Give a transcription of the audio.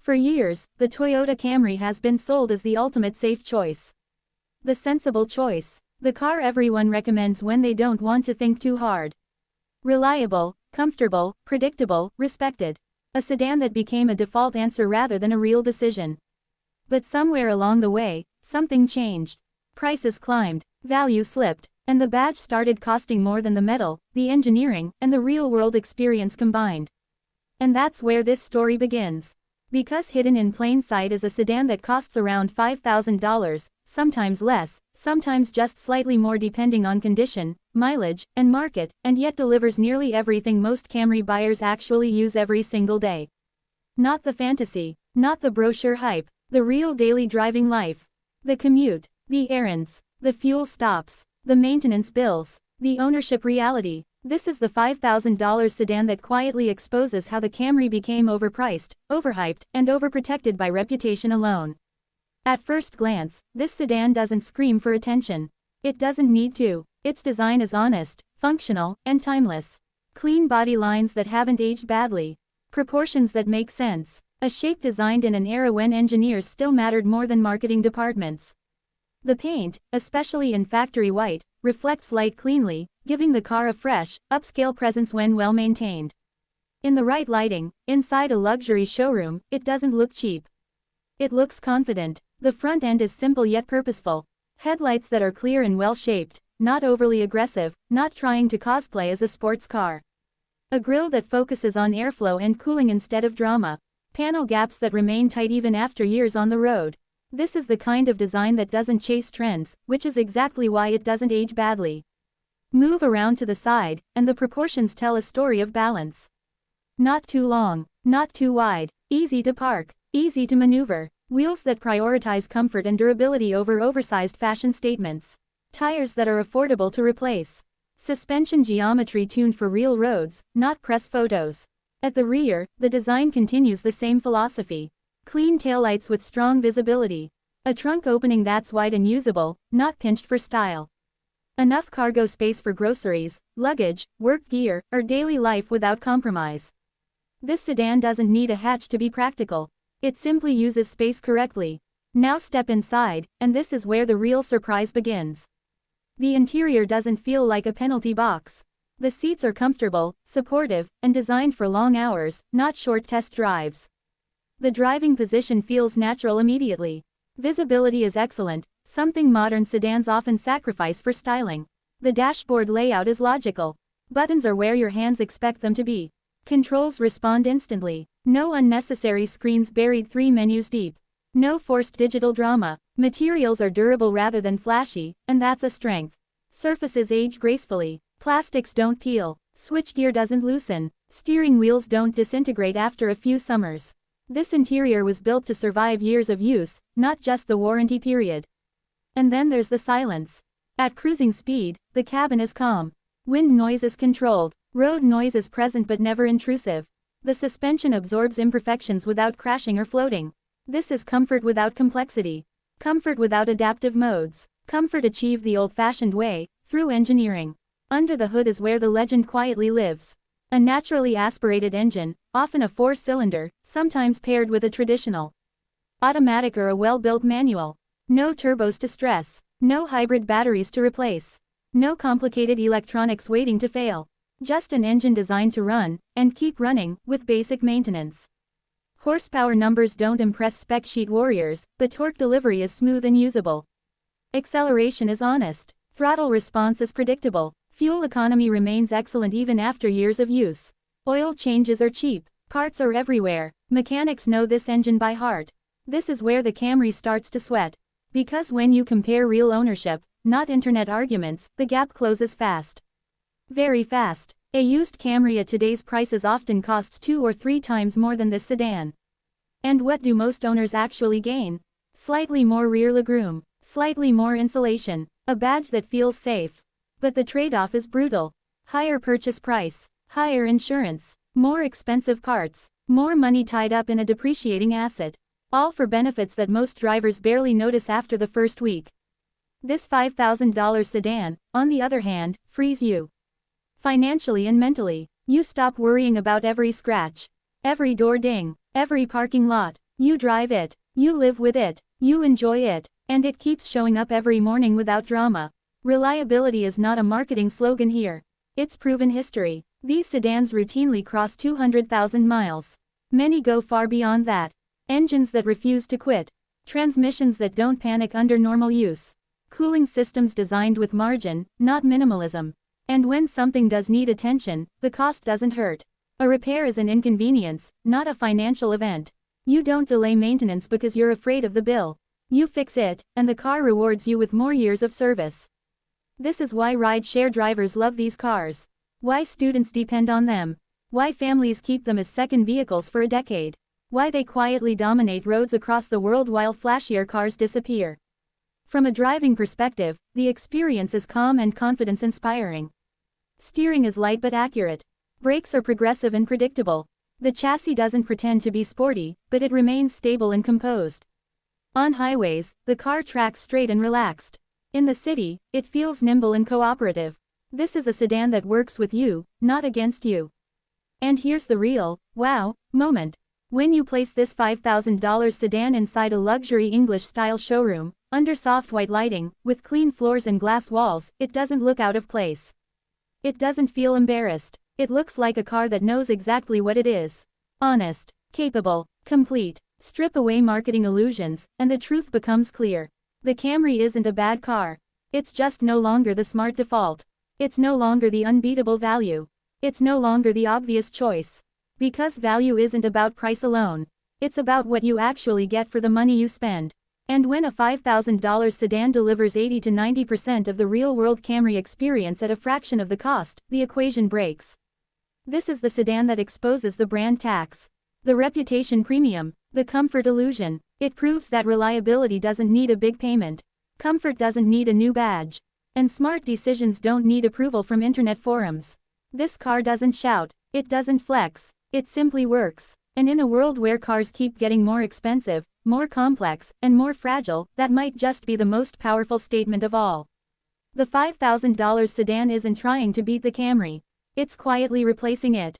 For years, the Toyota Camry has been sold as the ultimate safe choice. The sensible choice. The car everyone recommends when they don't want to think too hard. Reliable, comfortable, predictable, respected. A sedan that became a default answer rather than a real decision. But somewhere along the way, something changed. Prices climbed, value slipped, and the badge started costing more than the metal, the engineering, and the real-world experience combined. And that's where this story begins. Because hidden in plain sight is a sedan that costs around $5,000, sometimes less, sometimes just slightly more depending on condition, mileage, and market, and yet delivers nearly everything most Camry buyers actually use every single day. Not the fantasy, not the brochure hype, the real daily driving life. The commute, the errands, the fuel stops, the maintenance bills, the ownership reality. This is the $5,000 sedan that quietly exposes how the Camry became overpriced, overhyped, and overprotected by reputation alone. At first glance, this sedan doesn't scream for attention. It doesn't need to. Its design is honest, functional, and timeless. Clean body lines that haven't aged badly. Proportions that make sense. A shape designed in an era when engineers still mattered more than marketing departments. The paint, especially in factory white, reflects light cleanly, giving the car a fresh, upscale presence when well maintained. In the right lighting, inside a luxury showroom, it doesn't look cheap. It looks confident. The front end is simple yet purposeful. Headlights that are clear and well-shaped, not overly aggressive, not trying to cosplay as a sports car. A grille that focuses on airflow and cooling instead of drama. Panel gaps that remain tight even after years on the road. This is the kind of design that doesn't chase trends, which is exactly why it doesn't age badly. Move around to the side, and the proportions tell a story of balance. Not too long, not too wide, easy to park, easy to maneuver. Wheels that prioritize comfort and durability over oversized fashion statements. Tires that are affordable to replace. Suspension geometry tuned for real roads, not press photos. At the rear, the design continues the same philosophy. Clean taillights with strong visibility. A trunk opening that's wide and usable, not pinched for style. Enough cargo space for groceries, luggage, work gear, or daily life without compromise. This sedan doesn't need a hatch to be practical. It simply uses space correctly. Now step inside, and this is where the real surprise begins. The interior doesn't feel like a penalty box. The seats are comfortable, supportive, and designed for long hours, not short test drives. The driving position feels natural immediately. Visibility is excellent, something modern sedans often sacrifice for styling. The dashboard layout is logical. Buttons are where your hands expect them to be. Controls respond instantly. No unnecessary screens buried 3 menus deep. No forced digital drama. Materials are durable rather than flashy, and that's a strength. Surfaces age gracefully. Plastics don't peel. Switchgear doesn't loosen. Steering wheels don't disintegrate after a few summers. This interior was built to survive years of use, not just the warranty period. And then there's the silence. At cruising speed, the cabin is calm. Wind noise is controlled. Road noise is present but never intrusive. The suspension absorbs imperfections without crashing or floating. This is comfort without complexity. Comfort without adaptive modes. Comfort achieved the old-fashioned way, through engineering. Under the hood is where the legend quietly lives. A naturally aspirated engine, often a 4-cylinder, sometimes paired with a traditional automatic or a well-built manual. No turbos to stress. No hybrid batteries to replace. No complicated electronics waiting to fail. Just an engine designed to run, and keep running, with basic maintenance. Horsepower numbers don't impress spec sheet warriors, but torque delivery is smooth and usable. Acceleration is honest. Throttle response is predictable. Fuel economy remains excellent even after years of use. Oil changes are cheap. Parts are everywhere. Mechanics know this engine by heart. This is where the Camry starts to sweat. Because when you compare real ownership, not internet arguments, the gap closes fast. Very fast. A used Camry at today's prices often costs 2 or 3 times more than this sedan. And what do most owners actually gain? Slightly more rear legroom. Slightly more insulation. A badge that feels safe. But the trade-off is brutal. Higher purchase price. Higher insurance. More expensive parts. More money tied up in a depreciating asset. All for benefits that most drivers barely notice after the first week. This $5,000 sedan, on the other hand, frees you. Financially and mentally. You stop worrying about every scratch. Every door ding. Every parking lot. You drive it. You live with it. You enjoy it. And it keeps showing up every morning without drama. Reliability is not a marketing slogan here. It's proven history. These sedans routinely cross 200,000 miles. Many go far beyond that. Engines that refuse to quit. Transmissions that don't panic under normal use. Cooling systems designed with margin, not minimalism. And when something does need attention, the cost doesn't hurt. A repair is an inconvenience, not a financial event. You don't delay maintenance because you're afraid of the bill. You fix it, and the car rewards you with more years of service. This is why ride-share drivers love these cars. Why students depend on them. Why families keep them as second vehicles for a decade. Why they quietly dominate roads across the world while flashier cars disappear. From a driving perspective, the experience is calm and confidence-inspiring. Steering is light but accurate. Brakes are progressive and predictable. The chassis doesn't pretend to be sporty, but it remains stable and composed. On highways, the car tracks straight and relaxed. In the city, it feels nimble and cooperative. This is a sedan that works with you, not against you. And here's the real, wow, moment. When you place this $5,000 sedan inside a luxury English-style showroom, under soft white lighting, with clean floors and glass walls, it doesn't look out of place. It doesn't feel embarrassed. It looks like a car that knows exactly what it is. Honest, capable, complete. Strip away marketing illusions, and the truth becomes clear. The Camry isn't a bad car. It's just no longer the smart default. It's no longer the unbeatable value. It's no longer the obvious choice. Because value isn't about price alone. It's about what you actually get for the money you spend. And when a $5,000 sedan delivers 80 to 90% of the real-world Camry experience at a fraction of the cost, the equation breaks. This is the sedan that exposes the brand tax. The reputation premium. The comfort illusion. It proves that reliability doesn't need a big payment. Comfort doesn't need a new badge. And smart decisions don't need approval from internet forums. This car doesn't shout. It doesn't flex. It simply works. And in a world where cars keep getting more expensive, more complex, and more fragile, that might just be the most powerful statement of all. The $5,000 sedan isn't trying to beat the Camry. It's quietly replacing it.